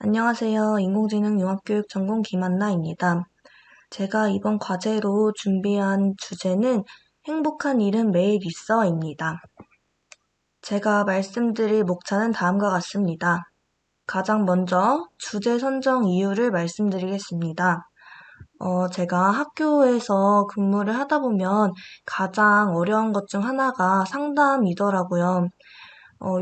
안녕하세요. 인공지능 융합교육 전공 김한나입니다. 제가 이번 과제로 준비한 주제는 행복한 일은 매일 있어입니다. 제가 말씀드릴 목차는 다음과 같습니다. 가장 먼저 주제 선정 이유를 말씀드리겠습니다. 제가 학교에서 근무를 하다 보면 가장 어려운 것 중 하나가 상담이더라고요.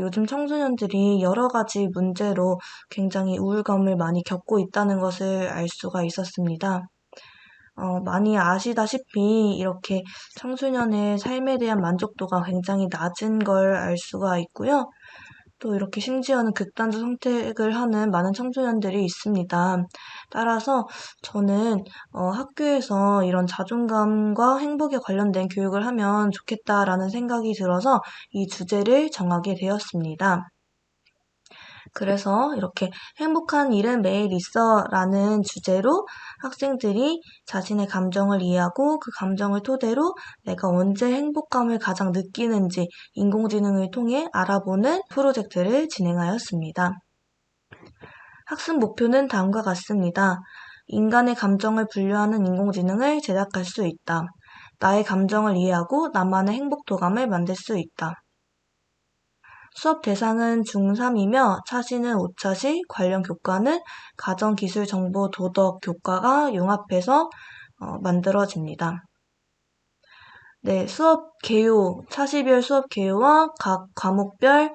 요즘 청소년들이 여러 가지 문제로 굉장히 우울감을 많이 겪고 있다는 것을 알 수가 있었습니다. 많이 아시다시피 이렇게 청소년의 삶에 대한 만족도가 굉장히 낮은 걸 알 수가 있고요. 또 이렇게 심지어는 극단적 선택을 하는 많은 청소년들이 있습니다. 따라서 저는 학교에서 이런 자존감과 행복에 관련된 교육을 하면 좋겠다라는 생각이 들어서 이 주제를 정하게 되었습니다. 그래서 이렇게 행복한 일은 매일 있어 라는 주제로 학생들이 자신의 감정을 이해하고 그 감정을 토대로 내가 언제 행복감을 가장 느끼는지 인공지능을 통해 알아보는 프로젝트를 진행하였습니다. 학습 목표는 다음과 같습니다. 인간의 감정을 분류하는 인공지능을 제작할 수 있다. 나의 감정을 이해하고 나만의 행복도감을 만들 수 있다. 수업 대상은 중3이며 차시는 5차시, 관련 교과는 가정, 기술, 정보, 도덕 교과가 융합해서 만들어집니다. 네, 수업 개요, 차시별 수업 개요와 각 과목별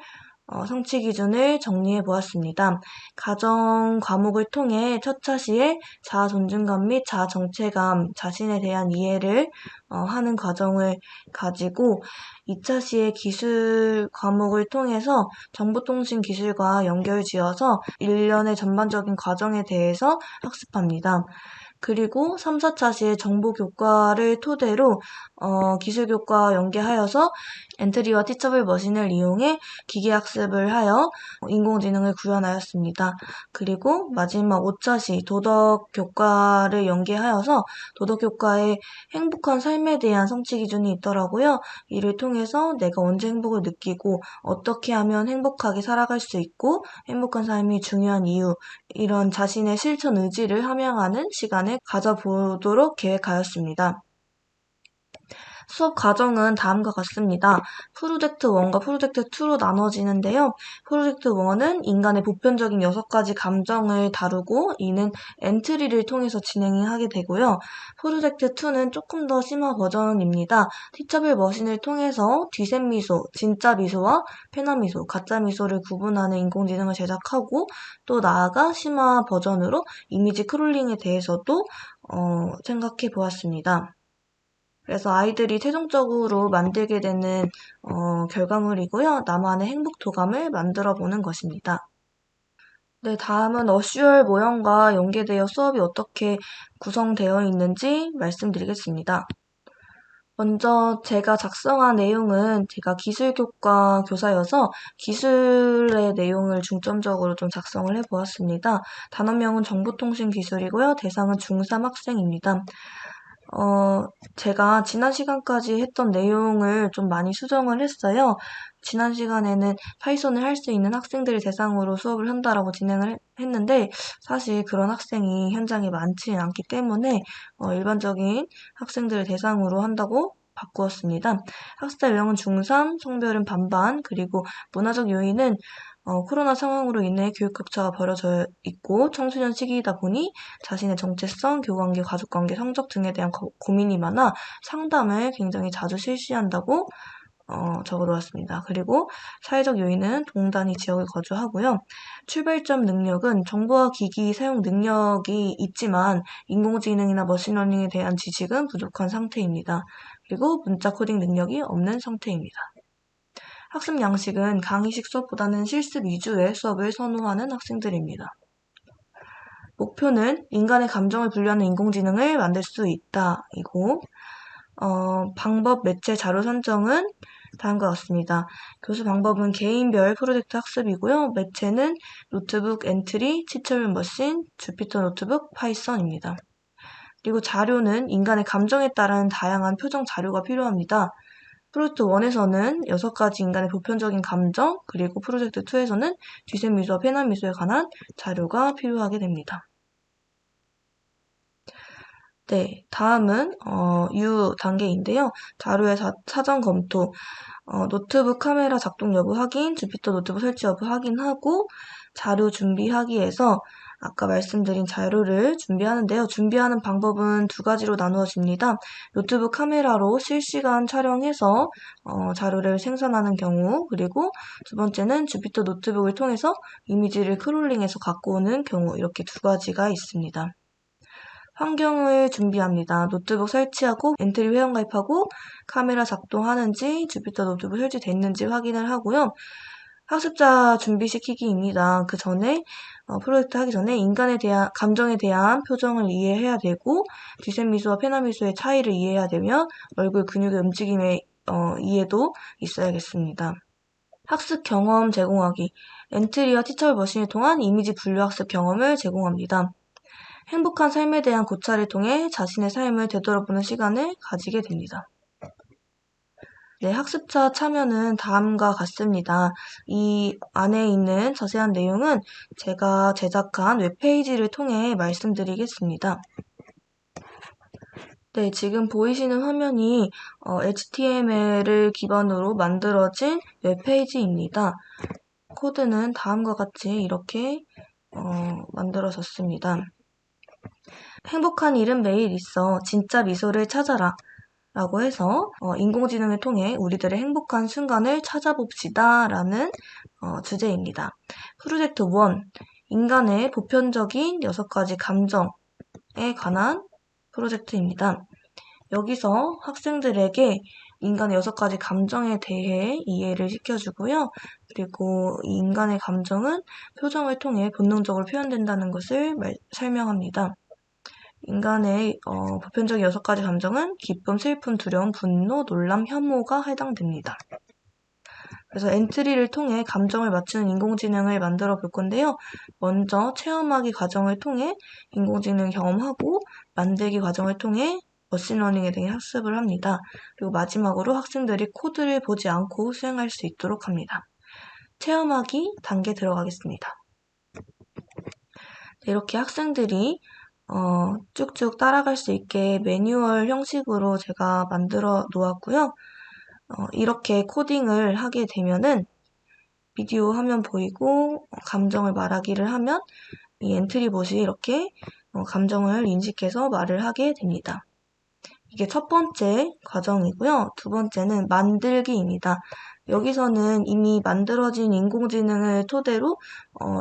성취 기준을 정리해 보았습니다. 가정 과목을 통해 첫 차시에 자아 존중감 및 자아 정체감, 자신에 대한 이해를 하는 과정을 가지고 2차시에 기술 과목을 통해서 정보통신 기술과 연결지어서 일련의 전반적인 과정에 대해서 학습합니다. 그리고 3, 4차시에 정보교과를 토대로 기술교과와 연계하여서 엔트리와 티처블 머신을 이용해 기계학습을 하여 인공지능을 구현하였습니다. 그리고 마지막 5차시 도덕교과를 연계하여서 도덕교과에 행복한 삶에 대한 성취 기준이 있더라고요. 이를 통해서 내가 언제 행복을 느끼고 어떻게 하면 행복하게 살아갈 수 있고 행복한 삶이 중요한 이유, 이런 자신의 실천 의지를 함양하는 시간을 가져보도록 계획하였습니다. 수업 과정은 다음과 같습니다. 프로젝트 1과 프로젝트 2로 나눠지는데요. 프로젝트 1은 인간의 보편적인 6가지 감정을 다루고 이는 엔트리를 통해서 진행하게 되고요. 프로젝트 2는 조금 더 심화 버전입니다. 티처블 머신을 통해서 뒤샘 미소, 진짜 미소와 페나 미소, 가짜 미소를 구분하는 인공지능을 제작하고 또 나아가 심화 버전으로 이미지 크롤링에 대해서도 생각해 보았습니다. 그래서 아이들이 최종적으로 만들게 되는 결과물이고요. 나만의 행복도감을 만들어 보는 것입니다. 네, 다음은 어슈얼 모형과 연계되어 수업이 어떻게 구성되어 있는지 말씀드리겠습니다. 먼저 제가 작성한 내용은 제가 기술교과 교사여서 기술의 내용을 중점적으로 좀 작성을 해보았습니다. 단원명은 정보통신기술이고요. 대상은 중3 학생입니다. 제가 지난 시간까지 했던 내용을 좀 많이 수정을 했어요. 지난 시간에는 파이썬을 할 수 있는 학생들을 대상으로 수업을 한다라고 진행을 했는데 사실 그런 학생이 현장에 많지 않기 때문에 일반적인 학생들을 대상으로 한다고 바꾸었습니다. 학습자 연령은 중3, 성별은 반반, 그리고 문화적 요인은 코로나 상황으로 인해 교육 격차가 벌어져 있고 청소년 시기이다 보니 자신의 정체성, 교우관계, 가족관계, 성적 등에 대한 고민이 많아 상담을 굉장히 자주 실시한다고 적어놓았습니다. 그리고 사회적 요인은 동단위 지역에 거주하고요. 출발점 능력은 정보와 기기 사용 능력이 있지만 인공지능이나 머신러닝에 대한 지식은 부족한 상태입니다. 그리고 문자 코딩 능력이 없는 상태입니다. 학습 양식은 강의식 수업보다는 실습 위주의 수업을 선호하는 학생들입니다. 목표는 인간의 감정을 분류하는 인공지능을 만들 수 있다. 이고 방법, 매체, 자료 선정은 다음과 같습니다. 교수 방법은 개인별 프로젝트 학습이고요. 매체는 노트북, 엔트리, 티처블 머신, 주피터 노트북, 파이썬입니다. 그리고 자료는 인간의 감정에 따른 다양한 표정 자료가 필요합니다. 프로젝트 1에서는 6가지 인간의 보편적인 감정, 그리고 프로젝트 2에서는 뒤샘 미소와 페남 미소에 관한 자료가 필요하게 됩니다. 네, 다음은 U 단계인데요. 자료의 사전 검토, 노트북 카메라 작동 여부 확인, 주피터 노트북 설치 여부 확인하고 자료 준비하기에서 아까 말씀드린 자료를 준비하는데요. 준비하는 방법은 2가지로 나누어집니다. 노트북 카메라로 실시간 촬영해서 자료를 생산하는 경우, 그리고 2번째는 주피터 노트북을 통해서 이미지를 크롤링해서 갖고 오는 경우, 이렇게 2가지가 있습니다. 환경을 준비합니다. 노트북 설치하고 엔트리 회원 가입하고 카메라 작동하는지 주피터 노트북 설치됐는지 확인을 하고요. 학습자 준비시키기입니다. 그 전에 프로젝트 하기 전에 인간에 대한 감정에 대한 표정을 이해해야 되고 뒤샘 미소와 페남 미소의 차이를 이해해야 되며 얼굴 근육의 움직임의 이해도 있어야겠습니다. 학습 경험 제공하기. 엔트리와 티처블 머신을 통한 이미지 분류 학습 경험을 제공합니다. 행복한 삶에 대한 고찰을 통해 자신의 삶을 되돌아보는 시간을 가지게 됩니다. 네, 학습자 참여는 다음과 같습니다. 이 안에 있는 자세한 내용은 제가 제작한 웹페이지를 통해 말씀드리겠습니다. 네, 지금 보이시는 화면이 HTML을 기반으로 만들어진 웹페이지입니다. 코드는 다음과 같이 이렇게 만들어졌습니다. 행복한 일은 매일 있어. 진짜 미소를 찾아라. 라고 해서 인공지능을 통해 우리들의 행복한 순간을 찾아봅시다. 라는 주제입니다. 프로젝트 1. 인간의 보편적인 6가지 감정에 관한 프로젝트입니다. 여기서 학생들에게 인간의 6가지 감정에 대해 이해를 시켜주고요. 그리고 이 인간의 감정은 표정을 통해 본능적으로 표현된다는 것을 설명합니다. 인간의 보편적인 6가지 감정은 기쁨, 슬픔, 두려움, 분노, 놀람, 혐오가 해당됩니다. 그래서 엔트리를 통해 감정을 맞추는 인공지능을 만들어 볼 건데요. 먼저 체험하기 과정을 통해 인공지능 경험하고 만들기 과정을 통해 머신러닝에 대해 학습을 합니다. 그리고 마지막으로 학생들이 코드를 보지 않고 수행할 수 있도록 합니다. 체험하기 단계 들어가겠습니다. 이렇게 학생들이 쭉쭉 따라갈 수 있게 매뉴얼 형식으로 제가 만들어 놓았고요. 이렇게 코딩을 하게 되면은 비디오 화면 보이고 감정을 말하기를 하면 이 엔트리봇이 이렇게 감정을 인식해서 말을 하게 됩니다. 이게 첫 번째 과정이고요. 2번째는 만들기입니다. 여기서는 이미 만들어진 인공지능을 토대로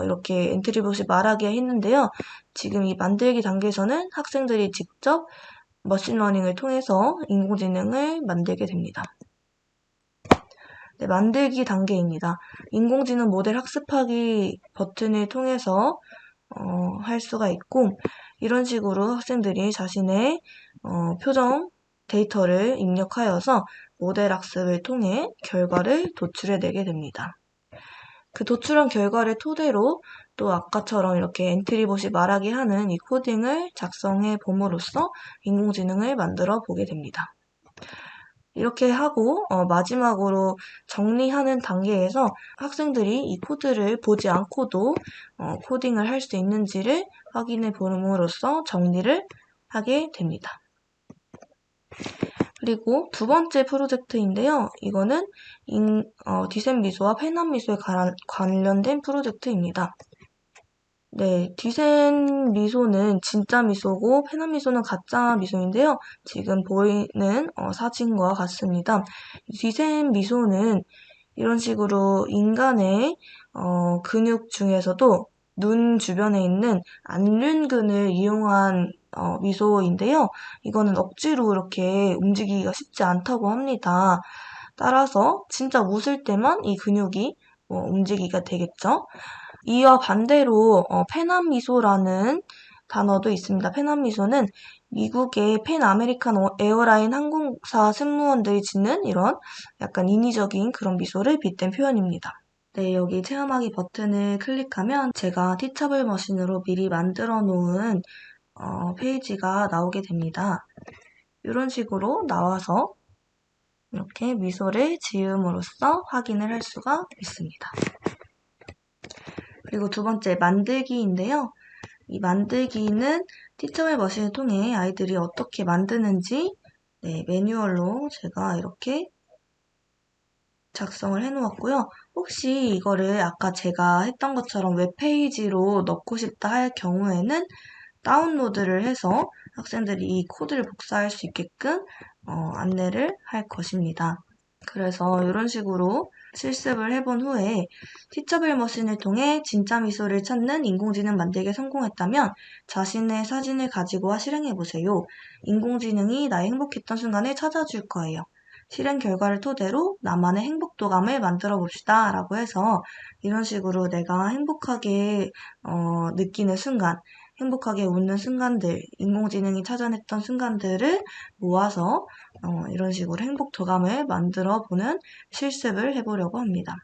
이렇게 엔트리봇이 말하게 했는데요. 지금 이 만들기 단계에서는 학생들이 직접 머신러닝을 통해서 인공지능을 만들게 됩니다. 네, 만들기 단계입니다. 인공지능 모델 학습하기 버튼을 통해서 할 수가 있고 이런 식으로 학생들이 자신의 표정 데이터를 입력하여서 모델 학습을 통해 결과를 도출해내게 됩니다. 그 도출한 결과를 토대로 또 아까처럼 이렇게 엔트리봇이 말하게 하는 이 코딩을 작성해 봄으로써 인공지능을 만들어 보게 됩니다. 이렇게 하고 마지막으로 정리하는 단계에서 학생들이 이 코드를 보지 않고도 코딩을 할 수 있는지를 확인해 봄으로써 정리를 하게 됩니다. 그리고 2번째 프로젝트인데요. 이거는 뒤샘 미소와 페남 미소에 관련된 프로젝트입니다. 네, 뒤샘 미소는 진짜 미소고 페남 미소는 가짜 미소인데요. 지금 보이는 사진과 같습니다. 뒤샘 미소는 이런 식으로 인간의 근육 중에서도 눈 주변에 있는 안륜근을 이용한 미소인데요. 이거는 억지로 이렇게 움직이기가 쉽지 않다고 합니다. 따라서 진짜 웃을 때만 이 근육이 움직이게 되겠죠. 이와 반대로 페남 미소라는 단어도 있습니다. 페남 미소는 미국의 팬 아메리칸 에어라인 항공사 승무원들이 짓는 이런 약간 인위적인 그런 미소를 빗댄 표현입니다. 네, 여기 체험하기 버튼을 클릭하면 제가 티처블 머신으로 미리 만들어 놓은 페이지가 나오게 됩니다. 이런 식으로 나와서 이렇게 미소를 지음으로써 확인을 할 수가 있습니다. 그리고 두 번째, 만들기인데요. 이 만들기는 티처블 머신을 통해 아이들이 어떻게 만드는지 매뉴얼로 제가 이렇게 작성을 해놓았고요. 혹시 이거를 아까 제가 했던 것처럼 웹페이지로 넣고 싶다 할 경우에는 다운로드를 해서 학생들이 이 코드를 복사할 수 있게끔 안내를 할 것입니다. 그래서 이런 식으로 실습을 해본 후에 티처블 머신을 통해 진짜 미소를 찾는 인공지능 만들기에 성공했다면 자신의 사진을 가지고 실행해보세요. 인공지능이 나의 행복했던 순간을 찾아줄 거예요. 실행 결과를 토대로 나만의 행복도감을 만들어 봅시다 라고 해서 이런 식으로 내가 행복하게 느끼는 순간, 행복하게 웃는 순간들, 인공지능이 찾아냈던 순간들을 모아서 이런 식으로 행복도감을 만들어 보는 실습을 해보려고 합니다.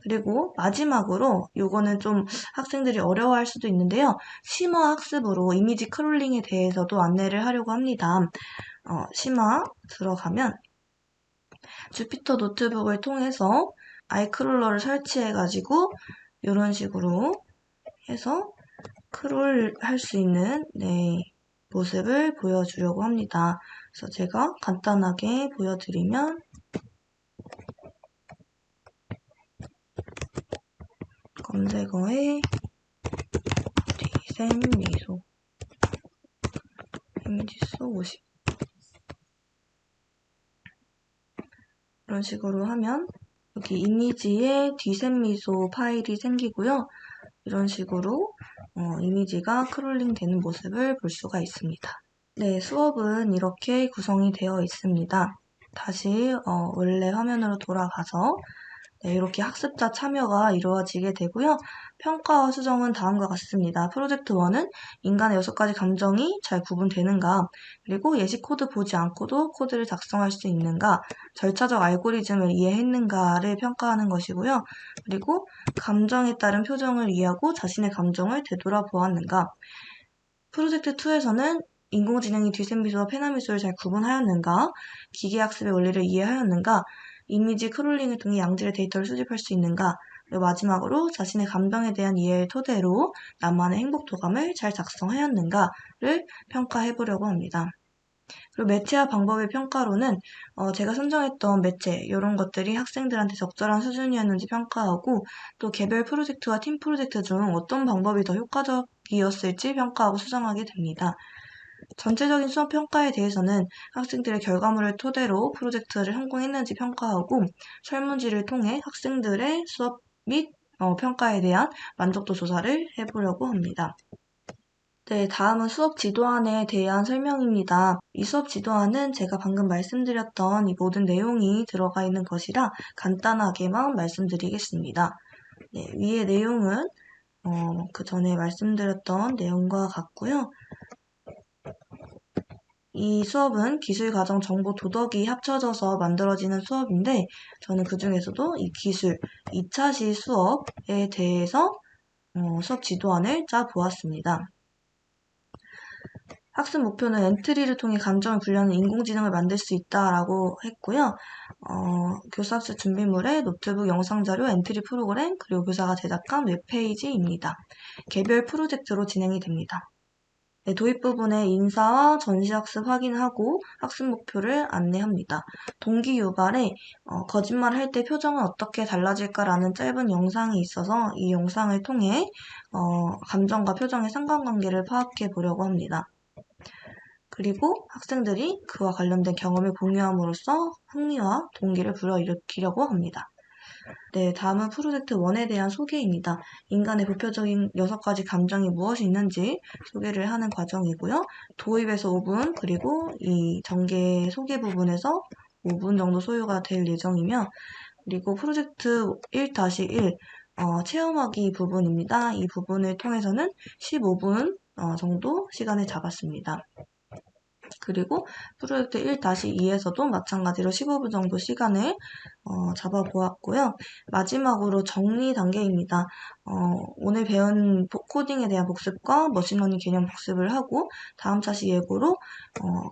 그리고 마지막으로 요거는 좀 학생들이 어려워할 수도 있는데요. 심화 학습으로 이미지 크롤링에 대해서도 안내를 하려고 합니다. 심화 들어가면 주피터 노트북을 통해서 아이크롤러를 설치해가지고 이런 식으로 해서 크롤 할 수 있는 모습을 보여주려고 합니다. 그래서 제가 간단하게 보여드리면 검색어에 디셈 미소 이미지소 50 이런 식으로 하면 여기 이미지에 디셈 미소 파일이 생기고요. 이런 식으로 이미지가 크롤링 되는 모습을 볼 수가 있습니다. 네, 수업은 이렇게 구성이 되어 있습니다. 다시 원래 화면으로 돌아가서 이렇게 학습자 참여가 이루어지게 되고요. 평가와 수정은 다음과 같습니다. 프로젝트 1은 인간의 6가지 감정이 잘 구분되는가, 그리고 예시 코드 보지 않고도 코드를 작성할 수 있는가, 절차적 알고리즘을 이해했는가를 평가하는 것이고요. 그리고 감정에 따른 표정을 이해하고 자신의 감정을 되돌아보았는가. 프로젝트 2에서는 인공지능이 뒤샘미소와 페나미소를 잘 구분하였는가, 기계학습의 원리를 이해하였는가, 이미지 크롤링을 통해 양질의 데이터를 수집할 수 있는가, 그리고 마지막으로 자신의 감정에 대한 이해를 토대로 나만의 행복도감을 잘 작성하였는가를 평가해보려고 합니다. 그리고 매체와 방법의 평가로는 제가 선정했던 매체 이런 것들이 학생들한테 적절한 수준이었는지 평가하고 또 개별 프로젝트와 팀 프로젝트 중 어떤 방법이 더 효과적이었을지 평가하고 수정하게 됩니다. 전체적인 수업 평가에 대해서는 학생들의 결과물을 토대로 프로젝트를 성공했는지 평가하고 설문지를 통해 학생들의 수업 및 평가에 대한 만족도 조사를 해보려고 합니다. 네, 다음은 수업 지도안에 대한 설명입니다. 이 수업 지도안은 제가 방금 말씀드렸던 이 모든 내용이 들어가 있는 것이라 간단하게만 말씀드리겠습니다. 네, 위의 내용은 그 전에 말씀드렸던 내용과 같고요. 이 수업은 기술, 과정, 정보, 도덕이 합쳐져서 만들어지는 수업인데 저는 그 중에서도 이 기술 2차시 수업에 대해서 수업 지도안을 짜보았습니다. 학습 목표는 엔트리를 통해 감정을 분류하는 인공지능을 만들 수 있다라고 했고요. 교사학습 준비물에 노트북, 영상자료, 엔트리 프로그램, 그리고 교사가 제작한 웹페이지입니다. 개별 프로젝트로 진행이 됩니다. 네, 도입 부분에 인사와 전시학습 확인하고 학습 목표를 안내합니다. 동기 유발에 거짓말 할 때 표정은 어떻게 달라질까라는 짧은 영상이 있어서 이 영상을 통해 감정과 표정의 상관관계를 파악해 보려고 합니다. 그리고 학생들이 그와 관련된 경험을 공유함으로써 흥미와 동기를 불러일으키려고 합니다. 네, 다음은 프로젝트 1에 대한 소개입니다. 인간의 대표적인 6가지 감정이 무엇이 있는지 소개를 하는 과정이고요. 도입에서 5분, 그리고 이 전개 소개 부분에서 5분 정도 소요가 될 예정이며, 그리고 프로젝트 1-1, 체험하기 부분입니다. 이 부분을 통해서는 15분 정도 시간을 잡았습니다. 그리고 프로젝트 1-2에서도 마찬가지로 15분 정도 시간을 잡아보았고요. 마지막으로 정리 단계입니다. 오늘 배운 코딩에 대한 복습과 머신러닝 개념 복습을 하고 다음 차시 예고로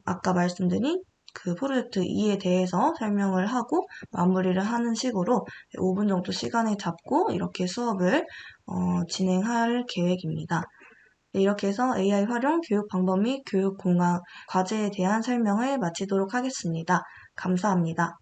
아까 말씀드린 그 프로젝트 2에 대해서 설명을 하고 마무리를 하는 식으로 5분 정도 시간을 잡고 이렇게 수업을 진행할 계획입니다. 이렇게 해서 AI 활용 교육 방법 및 교육 공학 과제에 대한 설명을 마치도록 하겠습니다. 감사합니다.